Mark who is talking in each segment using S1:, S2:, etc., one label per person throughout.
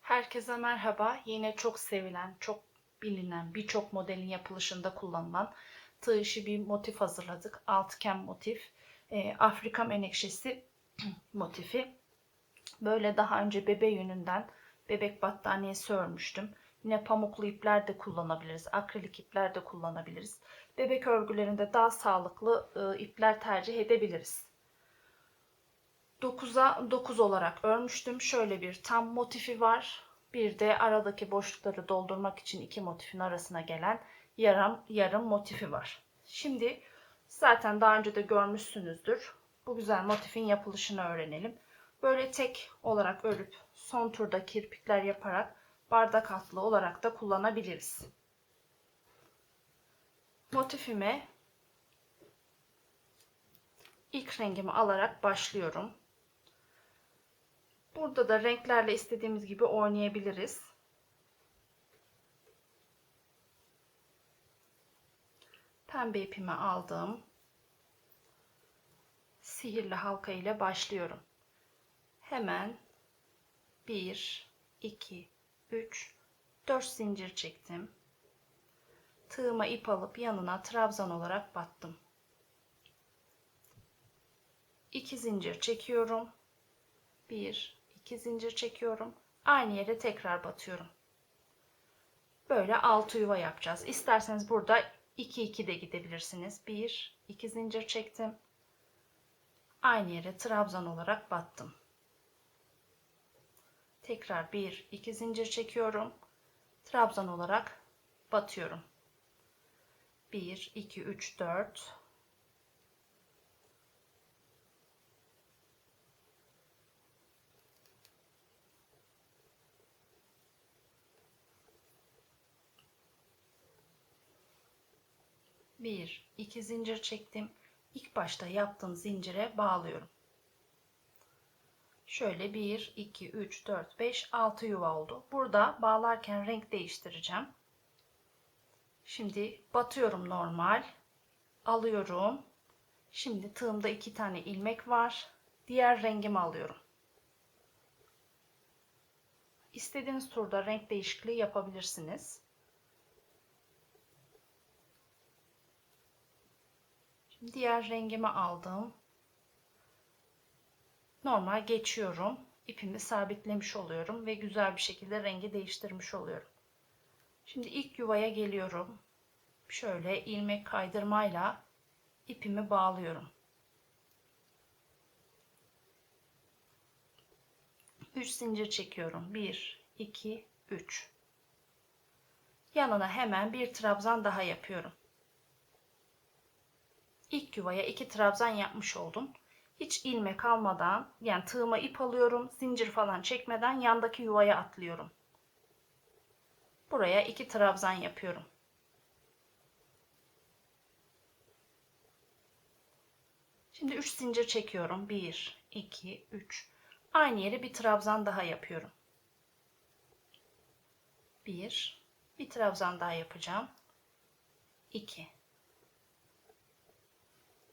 S1: Herkese merhaba. Yine çok sevilen, çok bilinen, birçok modelin yapılışında kullanılan tığ işi bir motif hazırladık. Altıgen motif, Afrika menekşesi motifi. Böyle daha önce bebe yününden bebek battaniyesi örmüştüm. Yine pamuklu ipler de kullanabiliriz, akrilik ipler de kullanabiliriz. Bebek örgülerinde daha sağlıklı ipler tercih edebiliriz. 9'a 9 olarak örmüştüm. Şöyle bir tam motifi var. Bir de aradaki boşlukları doldurmak için iki motifin arasına gelen yarım motifi var. Şimdi zaten daha önce de görmüşsünüzdür. Bu güzel motifin yapılışını öğrenelim. Böyle tek olarak örüp son turda kirpikler yaparak bardak altlı olarak da kullanabiliriz. Motifime ilk rengimi alarak başlıyorum. Burada da renklerle istediğimiz gibi oynayabiliriz. Pembe ipimi aldım. Sihirli halka ile başlıyorum. Hemen 1, 2, 3, 4 zincir çektim. Tığıma ip alıp yanına trabzan olarak battım. 2 zincir çekiyorum. 1, 2 zincir çekiyorum. Aynı yere tekrar batıyorum. Böyle 6 yuva yapacağız. İsterseniz burada 2 2 de gidebilirsiniz. 1, 2 zincir çektim. Aynı yere trabzan olarak battım. Tekrar 1 2 zincir çekiyorum. Trabzan olarak batıyorum. 1 2 3 4 1 2 zincir çektim. İlk başta yaptığım zincire bağlıyorum. Şöyle 1 2 3 4 5 6 yuva oldu. Burada bağlarken renk değiştireceğim. Şimdi batıyorum normal. Alıyorum. Şimdi tığımda 2 tane ilmek var. Diğer rengimi alıyorum. İstediğiniz turda renk değişikliği yapabilirsiniz. Şimdi diğer rengimi aldım. Normal geçiyorum. İpimi sabitlemiş oluyorum ve güzel bir şekilde rengi değiştirmiş oluyorum. Şimdi ilk yuvaya geliyorum. Şöyle ilmek kaydırmayla ipimi bağlıyorum. 3 zincir çekiyorum. 1 2 3. Yanına hemen bir trabzan daha yapıyorum. İlk yuvaya 2 trabzan yapmış oldum. Hiç ilmek almadan, yani tığıma ip alıyorum, zincir falan çekmeden yandaki yuvaya atlıyorum. Buraya 2 trabzan yapıyorum. Şimdi 3 zincir çekiyorum. 1 2 3. Aynı yere bir trabzan daha yapıyorum. Bir trabzan daha yapacağım. 2.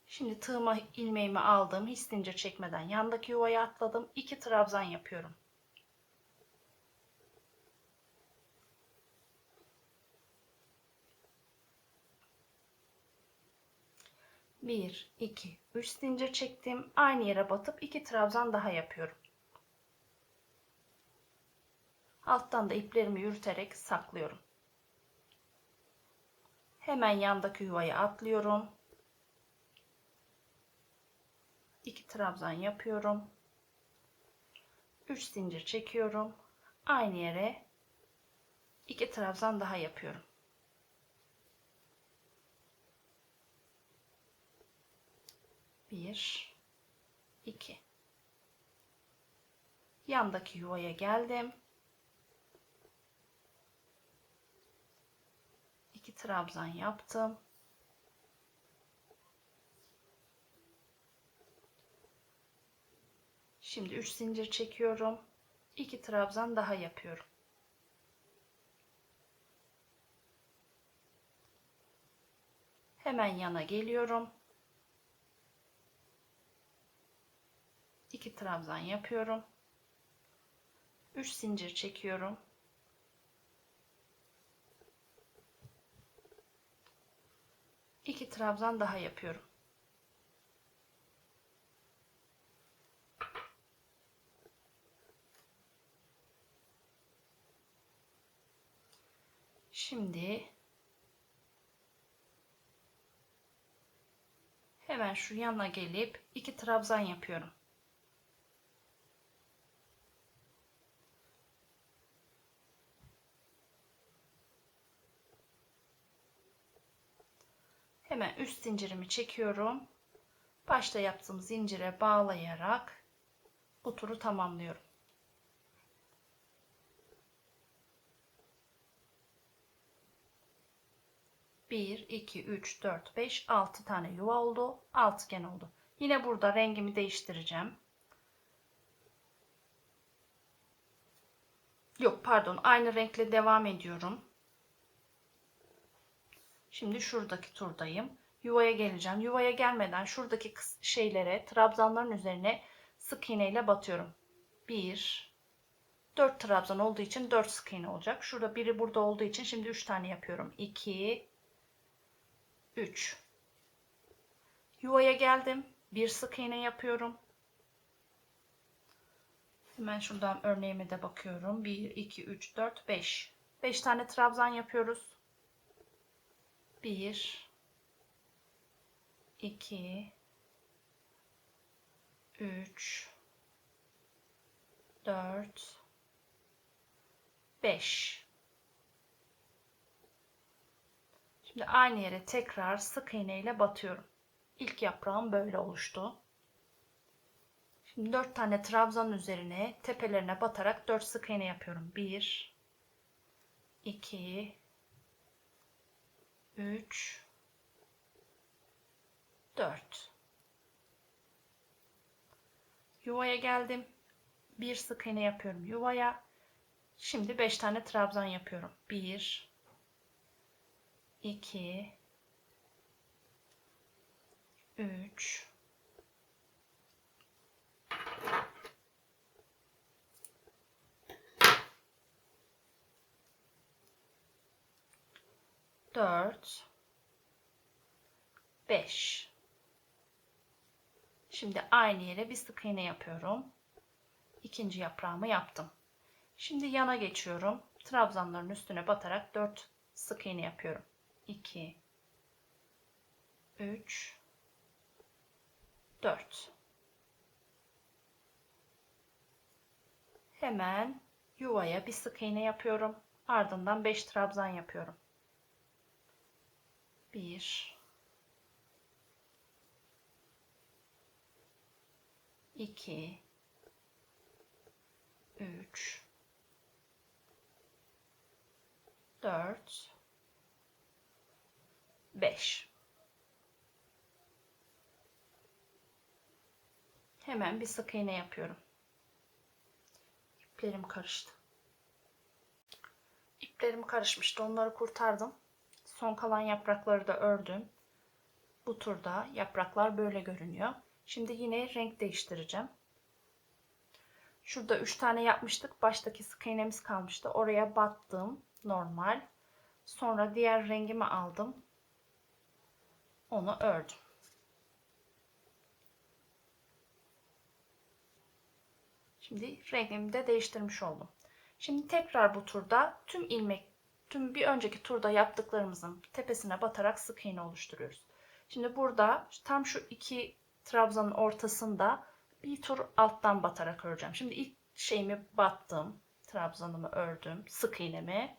S1: Şimdi tığıma ilmeğimi aldım. Hiç zincir çekmeden yandaki yuvaya atladım. 2 trabzan yapıyorum. 1 2 3 zincir çektim. Aynı yere batıp 2 trabzan daha yapıyorum. Alttan da iplerimi yürüterek saklıyorum. Hemen yandaki yuvaya atlıyorum. 2 trabzan yapıyorum. 3 zincir çekiyorum. Aynı yere 2 trabzan daha yapıyorum. 1 2. Yandaki yuvaya geldim. 2 trabzan yaptım. Şimdi 3 zincir çekiyorum. 2 trabzan daha yapıyorum. Hemen yana geliyorum. 2 trabzan yapıyorum. 3 zincir çekiyorum. İki trabzan daha yapıyorum. Şimdi hemen şu yana gelip iki trabzan yapıyorum. Hemen üst zincirimi çekiyorum. Başta yaptığım zincire bağlayarak bu turu tamamlıyorum. Bir, iki, üç, dört, beş, 6 tane yuva oldu. Altıgen oldu. Yine burada rengimi değiştireceğim. Yok pardon, aynı renkle devam ediyorum. Şimdi şuradaki turdayım. Yuvaya geleceğim. Yuvaya gelmeden şuradaki şeylere, trabzanların üzerine sık iğne ile batıyorum. 1, 4 trabzan olduğu için 4 sık iğne olacak. Şurada biri burada olduğu için şimdi 3 tane yapıyorum. 2, 3. Yuvaya geldim. Bir sık iğne yapıyorum. Hemen şuradan örneğime de bakıyorum. 1, 2, 3, 4, 5. 5 tane trabzan yapıyoruz. 1, 2, 3, 4, 5. Şimdi aynı yere tekrar sık iğne ile batıyorum. İlk yaprağım böyle oluştu. Şimdi 4 tane trabzan üzerine tepelerine batarak 4 sık iğne yapıyorum. 1, 2, 3, 4. Yuvaya geldim. Bir sık iğne yapıyorum yuvaya. Şimdi 5 tane trabzan yapıyorum. 1, 2, 3, 4, 5. Şimdi aynı yere bir sık iğne yapıyorum. İkinci yaprağımı yaptım. Şimdi yana geçiyorum. Trabzanların üstüne batarak 4 sık iğne yapıyorum. 2, 3, 4. Hemen yuvaya bir sık iğne yapıyorum. Ardından 5 trabzan yapıyorum. 1, 2, 3, 4, 5. Hemen bir sık iğne yapıyorum. İplerim karıştı. İplerim karışmıştı. Onları kurtardım. Son kalan yaprakları da ördüm. Bu turda yapraklar böyle görünüyor. Şimdi yine renk değiştireceğim. Şurada 3 tane yapmıştık. Baştaki sık iğnemiz kalmıştı. Oraya battım. Normal. Sonra diğer rengimi aldım. Onu ördüm. Şimdi rengimi de değiştirmiş oldum. Şimdi tekrar bu turda tüm bir önceki turda yaptıklarımızın tepesine batarak sık iğne oluşturuyoruz. Şimdi burada tam şu iki trabzanın ortasında bir tur alttan batarak öreceğim. Şimdi ilk şeyimi battım. Trabzanımı ördüm. Sık iğnemi.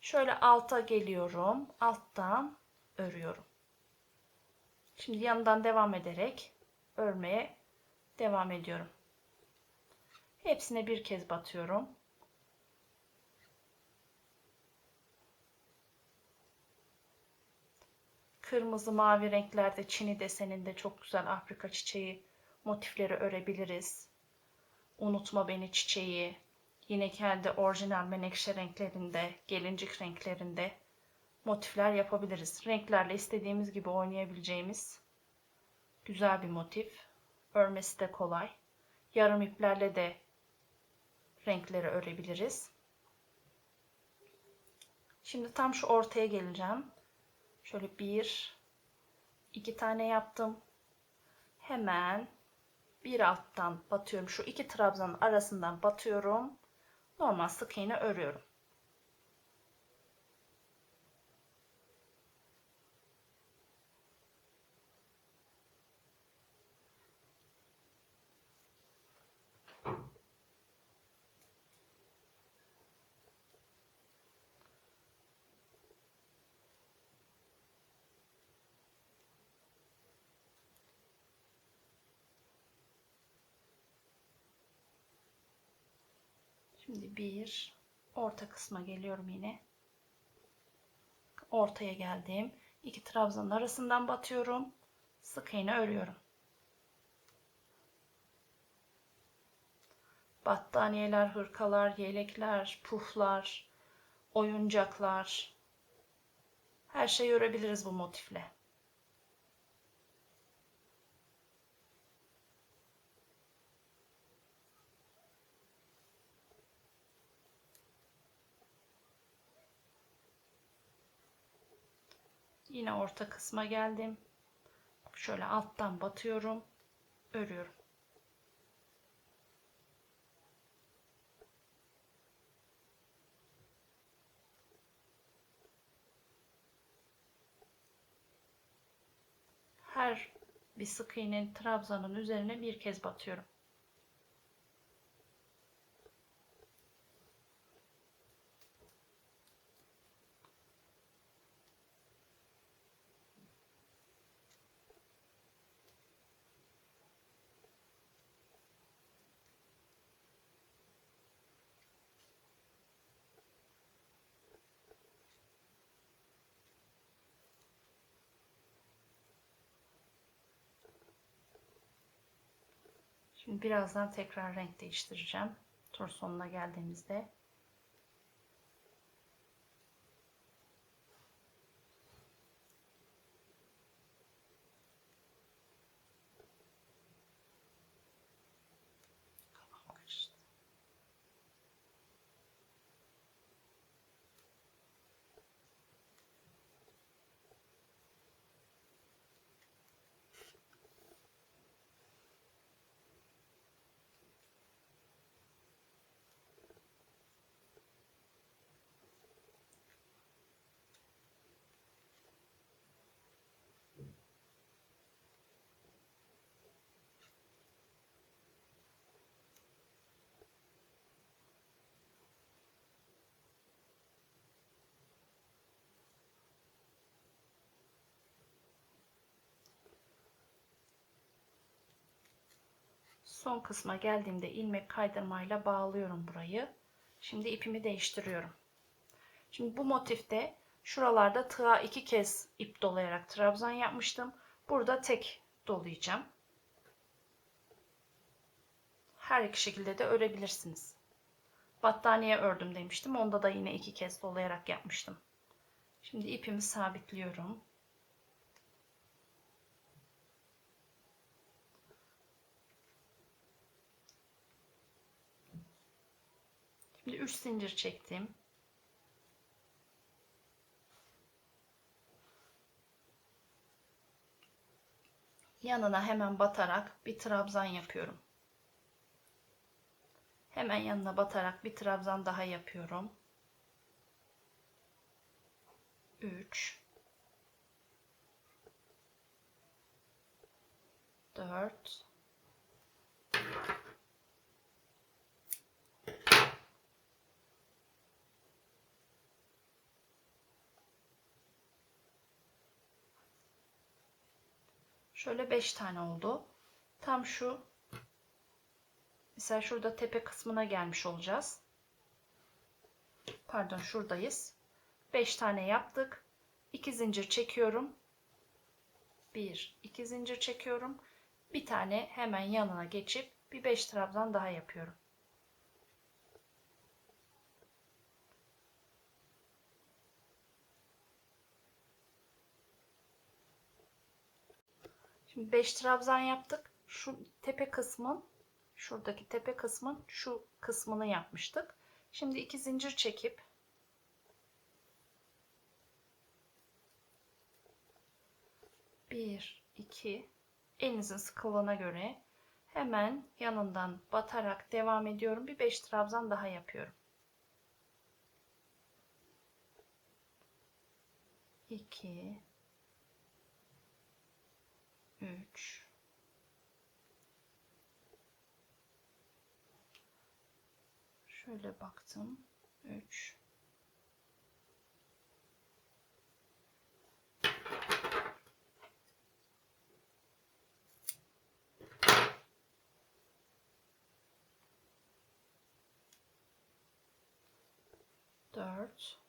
S1: Şöyle alta geliyorum. Alttan örüyorum. Şimdi yanından devam ederek örmeye devam ediyorum. Hepsine bir kez batıyorum. Kırmızı mavi renklerde Çini deseninde çok güzel Afrika çiçeği motifleri örebiliriz. Unutma beni çiçeği, yine kendi orijinal menekşe renklerinde, gelincik renklerinde motifler yapabiliriz. Renklerle istediğimiz gibi oynayabileceğimiz güzel bir motif. Örmesi de kolay. Yarım iplerle de renkleri örebiliriz. Şimdi tam şu ortaya geleceğim. Şöyle 1, 2 tane yaptım. Hemen bir alttan batıyorum. Şu iki trabzanın arasından batıyorum. Normal sık iğne örüyorum. Şimdi bir orta kısma geliyorum yine. Ortaya geldim. İki trabzanın arasından batıyorum. Sık iğne örüyorum. Battaniyeler, hırkalar, yelekler, puflar, oyuncaklar. Her şeyi örebiliriz bu motifle. Yine orta kısma geldim. Şöyle alttan batıyorum. Örüyorum. Her bir sık iğnenin trabzanın üzerine bir kez batıyorum. Şimdi birazdan tekrar renk değiştireceğim. Tur sonuna geldiğimizde. Son kısma geldiğimde ilmek kaydırmayla bağlıyorum burayı. Şimdi ipimi değiştiriyorum. Şimdi bu motifte şuralarda tığa 2 kez ip dolayarak trabzan yapmıştım. Burada tek dolayacağım. Her iki şekilde de örebilirsiniz. Battaniye ördüm demiştim. Onda da yine 2 kez dolayarak yapmıştım. Şimdi ipimi sabitliyorum. Şimdi 3 zincir çektim. Yanına hemen batarak bir trabzan yapıyorum. Hemen yanına batarak bir trabzan daha yapıyorum. 3 4 Şöyle 5 tane oldu. Tam şu mesela şurada tepe kısmına gelmiş olacağız. Pardon, şuradayız. 5 tane yaptık. 2 zincir çekiyorum. 1 2 zincir çekiyorum. Bir tane hemen yanına geçip bir 5 trabzan daha yapıyorum. Şimdi 5 trabzan yaptık. Şu tepe kısmın şuradaki tepe kısmın şu kısmını yapmıştık. Şimdi 2 zincir çekip bir, iki, elinizin sıkılığına göre hemen yanından batarak devam ediyorum. Bir 5 trabzan daha yapıyorum. 2, 3, şöyle baktım. 3, 4,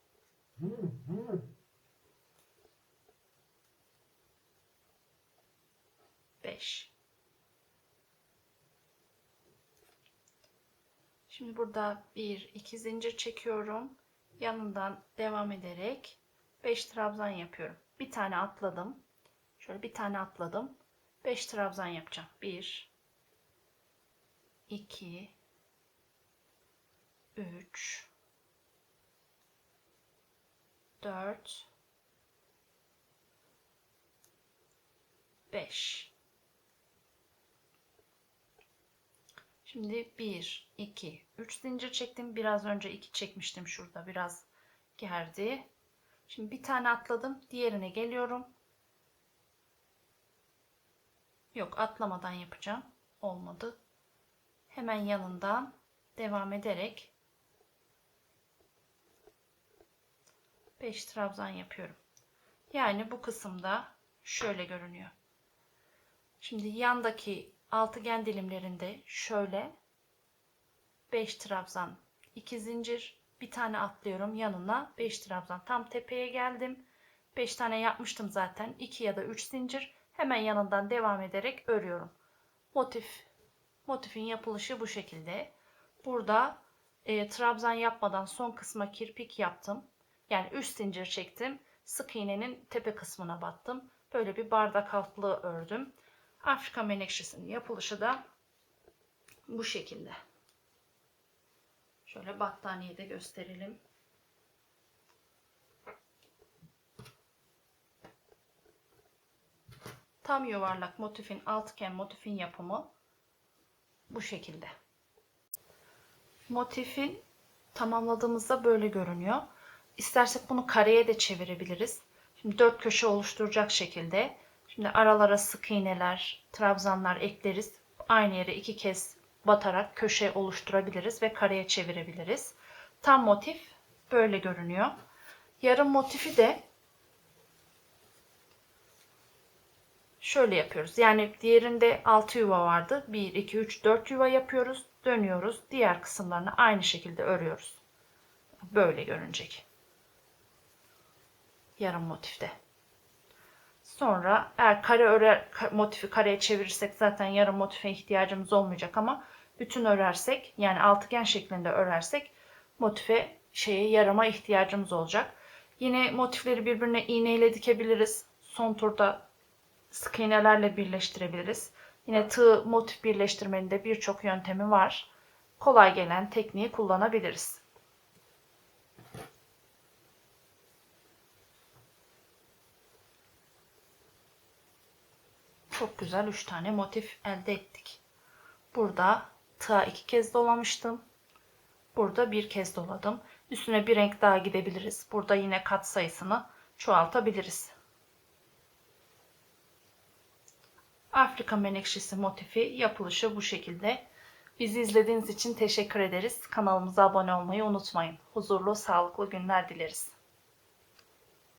S1: 5. Şimdi burada 1, 2 zincir çekiyorum. Yanından devam ederek 5 trabzan yapıyorum. Bir tane atladım. Şöyle bir tane atladım. 5 trabzan yapacağım. 1, 2, 3, 4, 5. Şimdi 1, 2, 3 zincir çektim. Biraz önce 2 çekmiştim şurada. Biraz gerdi. Şimdi bir tane atladım. Diğerine geliyorum. Yok, atlamadan yapacağım. Olmadı. Hemen yanından devam ederek 5 trabzan yapıyorum. Yani bu kısımda şöyle görünüyor. Şimdi yandaki altıgen dilimlerinde şöyle 5 trabzan, 2 zincir, bir tane atlıyorum yanına 5 trabzan. Tam tepeye geldim. 5 tane yapmıştım zaten. 2 ya da 3 zincir. Hemen yanından devam ederek örüyorum. Motifin yapılışı bu şekilde. Burada trabzan yapmadan son kısma kirpik yaptım. Yani 3 zincir çektim. Sık iğnenin tepe kısmına battım. Böyle bir bardak altlığı ördüm. Afrika menekşesinin yapılışı da bu şekilde. Şöyle battaniyede gösterelim. Tam yuvarlak motifin, altıgen motifin yapımı bu şekilde. Motifin tamamladığımızda böyle görünüyor. İstersek bunu kareye de çevirebiliriz. Şimdi 4 köşe oluşturacak şekilde. Şimdi aralara sık iğneler, trabzanlar ekleriz. Aynı yere 2 kez batarak köşe oluşturabiliriz ve kareye çevirebiliriz. Tam motif böyle görünüyor. Yarım motifi de şöyle yapıyoruz. Yani diğerinde 6 yuva vardı. 1, 2, 3, 4 yuva yapıyoruz. Dönüyoruz. Diğer kısımlarını aynı şekilde örüyoruz. Böyle görünecek. Yarım motifte. Sonra eğer motifi kareye çevirirsek zaten yarım motife ihtiyacımız olmayacak ama bütün örersek, yani altıgen şeklinde örersek motife yarıma ihtiyacımız olacak. Yine motifleri birbirine iğneyle dikebiliriz. Son turda sık iğnelerle birleştirebiliriz. Yine tığ motif birleştirmenin de birçok yöntemi var. Kolay gelen tekniği kullanabiliriz. Çok güzel 3 tane motif elde ettik. Burada tığa 2 kez dolamıştım. Burada bir kez doladım. Üstüne bir renk daha gidebiliriz. Burada yine kat sayısını çoğaltabiliriz. Afrika menekşesi motifi yapılışı bu şekilde. Bizi izlediğiniz için teşekkür ederiz. Kanalımıza abone olmayı unutmayın. Huzurlu, sağlıklı günler dileriz.